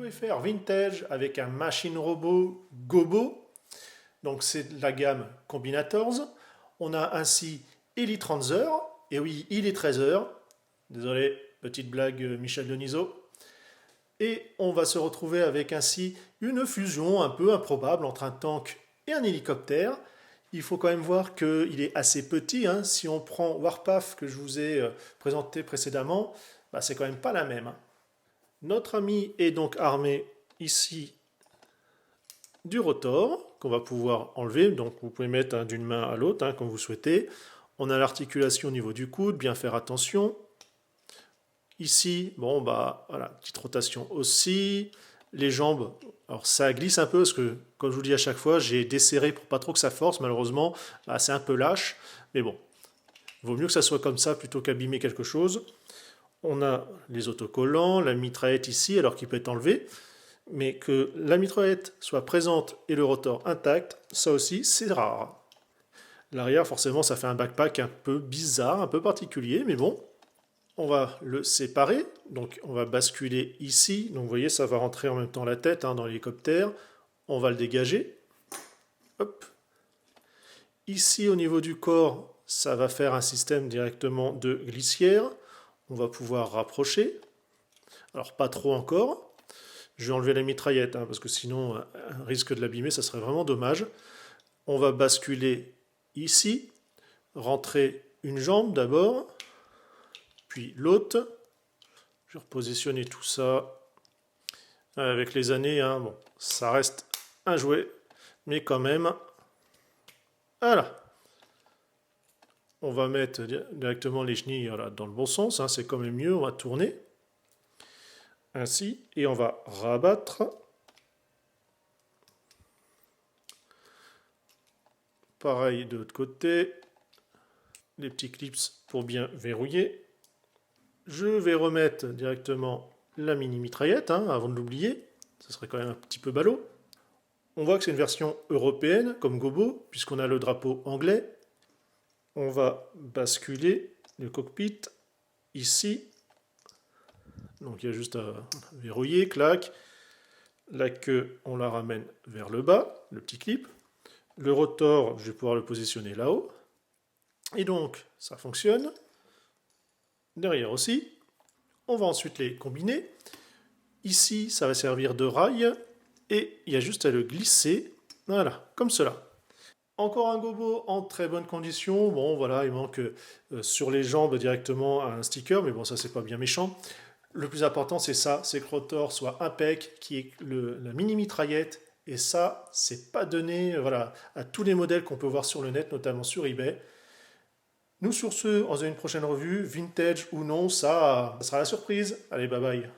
UFR Vintage avec un machine robot Gobo. Donc c'est de la gamme Combinators. On a ainsi Elite Ranzer. Et oui, il est 13h. Désolé, petite blague Michel Denisot. Et on va se retrouver avec ainsi une fusion un peu improbable entre un tank et un hélicoptère. Il faut quand même voir qu'il est assez petit. Hein. Si on prend Warpath que je vous ai présenté précédemment, bah, c'est quand même pas la même. Hein. Notre ami est donc armé ici du rotor qu'on va pouvoir enlever. Donc vous pouvez mettre d'une main à l'autre comme vous souhaitez. On a l'articulation au niveau du coude, bien faire attention. Ici, bon bah voilà, petite rotation aussi. Les jambes, alors ça glisse un peu parce que, comme je vous dis à chaque fois, j'ai desserré pour pas trop que ça force. Malheureusement, bah, c'est un peu lâche. Mais bon, il vaut mieux que ça soit comme ça plutôt qu'abîmer quelque chose. On a les autocollants, la mitraillette ici, alors qu'il peut être enlevé. Mais que la mitraillette soit présente et le rotor intact, ça aussi, c'est rare. L'arrière, forcément, ça fait un backpack un peu bizarre, un peu particulier, mais bon. On va le séparer, donc on va basculer ici. Donc vous voyez, ça va rentrer en même temps la tête dans l'hélicoptère. On va le dégager. Hop. Ici, au niveau du corps, ça va faire un système directement de glissière. On va pouvoir rapprocher. Alors pas trop encore. Je vais enlever la mitraillette, parce que sinon, un risque de l'abîmer, ça serait vraiment dommage. On va basculer ici, rentrer une jambe d'abord, puis l'autre. Je vais repositionner tout ça. Avec les années, bon, ça reste un jouet, mais quand même. Voilà. On va mettre directement les chenilles dans le bon sens, c'est quand même mieux. On va tourner. Ainsi, et on va rabattre. Pareil de l'autre côté. Les petits clips pour bien verrouiller. Je vais remettre directement la mini mitraillette avant de l'oublier. Ça serait quand même un petit peu ballot. On voit que c'est une version européenne comme Gobo, puisqu'on a le drapeau anglais. On va basculer le cockpit ici. Donc il y a juste à verrouiller, clac. La queue, on la ramène vers le bas, le petit clip. Le rotor, je vais pouvoir le positionner là-haut. Et donc, ça fonctionne. Derrière aussi. On va ensuite les combiner. Ici, ça va servir de rail. Et il y a juste à le glisser. Voilà, comme cela. Encore un gobo en très bonne condition. Bon, voilà, il manque sur les jambes directement un sticker. Mais bon, ça, c'est pas bien méchant. Le plus important, c'est ça. C'est que le rotor soit impec, qui est la mini mitraillette. Et ça, c'est pas donné à tous les modèles qu'on peut voir sur le net, notamment sur eBay. Nous, sur ce, on se dit une prochaine revue, vintage ou non, ça sera la surprise. Allez, bye bye.